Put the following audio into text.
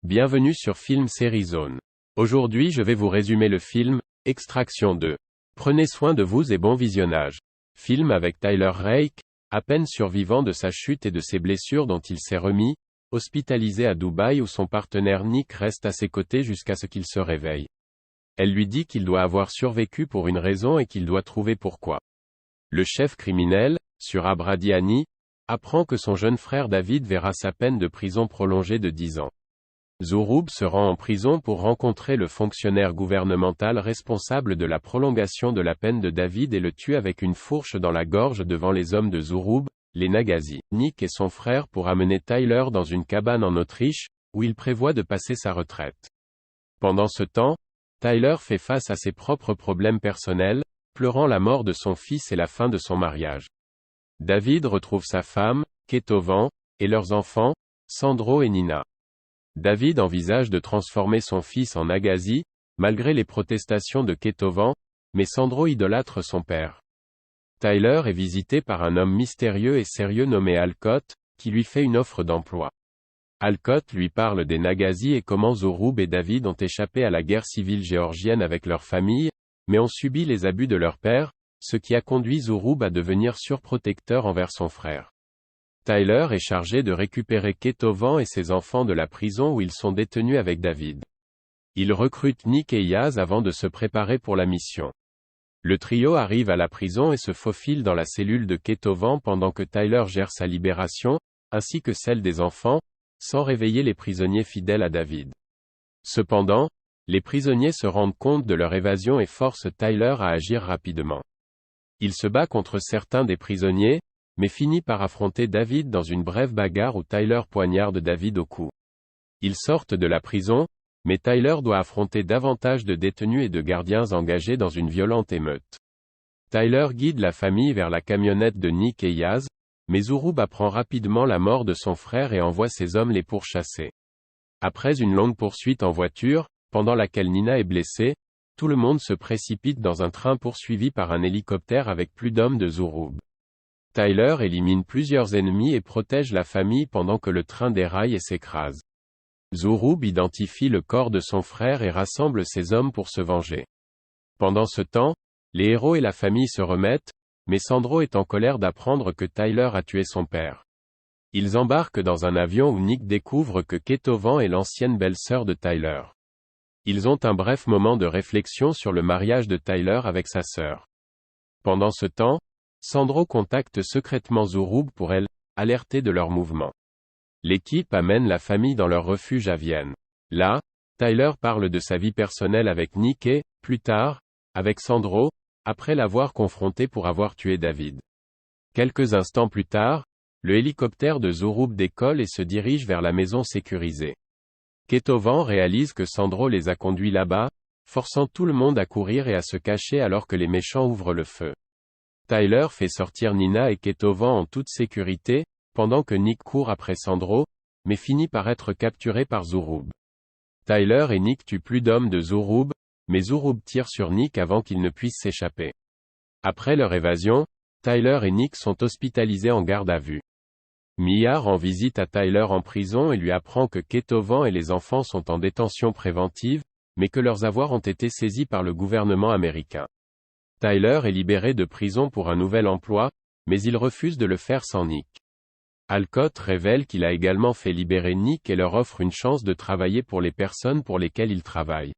Bienvenue sur Film Série Zone. Aujourd'hui je vais vous résumer le film, Extraction 2. Prenez soin de vous et bon visionnage. Film avec Tyler Rake, à peine survivant de sa chute et de ses blessures dont il s'est remis, hospitalisé à Dubaï où son partenaire Nick reste à ses côtés jusqu'à ce qu'il se réveille. Elle lui dit qu'il doit avoir survécu pour une raison et qu'il doit trouver pourquoi. Le chef criminel, Surab Radiani, apprend que son jeune frère David verra sa peine de prison prolongée de 10 ans. Zouroub se rend en prison pour rencontrer le fonctionnaire gouvernemental responsable de la prolongation de la peine de David et le tue avec une fourche dans la gorge devant les hommes de Zouroub, les Nagazi. Nick et son frère pour amener Tyler dans une cabane en Autriche, où il prévoit de passer sa retraite. Pendant ce temps, Tyler fait face à ses propres problèmes personnels, pleurant la mort de son fils et la fin de son mariage. David retrouve sa femme, Ketovan, et leurs enfants, Sandro et Nina. David envisage de transformer son fils en Nagazi, malgré les protestations de Ketovan, mais Sandro idolâtre son père. Tyler est visité par un homme mystérieux et sérieux nommé Alcott, qui lui fait une offre d'emploi. Alcott lui parle des Nagazi et comment Zouroub et David ont échappé à la guerre civile géorgienne avec leur famille, mais ont subi les abus de leur père, ce qui a conduit Zouroub à devenir surprotecteur envers son frère. Tyler est chargé de récupérer Ketovan et ses enfants de la prison où ils sont détenus avec David. Il recrute Nick et Yaz avant de se préparer pour la mission. Le trio arrive à la prison et se faufile dans la cellule de Ketovan pendant que Tyler gère sa libération, ainsi que celle des enfants, sans réveiller les prisonniers fidèles à David. Cependant, les prisonniers se rendent compte de leur évasion et forcent Tyler à agir rapidement. Il se bat contre certains des prisonniers, mais finit par affronter David dans une brève bagarre où Tyler poignarde David au cou. Ils sortent de la prison, mais Tyler doit affronter davantage de détenus et de gardiens engagés dans une violente émeute. Tyler guide la famille vers la camionnette de Nick et Yaz, mais Zouroub apprend rapidement la mort de son frère et envoie ses hommes les pourchasser. Après une longue poursuite en voiture, pendant laquelle Nina est blessée, tout le monde se précipite dans un train poursuivi par un hélicoptère avec plus d'hommes de Zouroub. Tyler élimine plusieurs ennemis et protège la famille pendant que le train déraille et s'écrase. Zouroub identifie le corps de son frère et rassemble ses hommes pour se venger. Pendant ce temps, les héros et la famille se remettent, mais Sandro est en colère d'apprendre que Tyler a tué son père. Ils embarquent dans un avion où Nick découvre que Ketovan est l'ancienne belle-sœur de Tyler. Ils ont un bref moment de réflexion sur le mariage de Tyler avec sa sœur. Pendant ce temps, Sandro contacte secrètement Zouroub pour elle, alertée de leur mouvement. L'équipe amène la famille dans leur refuge à Vienne. Là, Tyler parle de sa vie personnelle avec Nick et, plus tard, avec Sandro, après l'avoir confronté pour avoir tué David. Quelques instants plus tard, le hélicoptère de Zouroub décolle et se dirige vers la maison sécurisée. Ketovan réalise que Sandro les a conduits là-bas, forçant tout le monde à courir et à se cacher alors que les méchants ouvrent le feu. Tyler fait sortir Nina et Ketovan en toute sécurité, pendant que Nick court après Sandro, mais finit par être capturé par Zouroub. Tyler et Nick tuent plus d'hommes de Zouroub, mais Zouroub tire sur Nick avant qu'il ne puisse s'échapper. Après leur évasion, Tyler et Nick sont hospitalisés en garde à vue. Mia rend visite à Tyler en prison et lui apprend que Ketovan et les enfants sont en détention préventive, mais que leurs avoirs ont été saisis par le gouvernement américain. Tyler est libéré de prison pour un nouvel emploi, mais il refuse de le faire sans Nick. Alcott révèle qu'il a également fait libérer Nick et leur offre une chance de travailler pour les personnes pour lesquelles il travaille.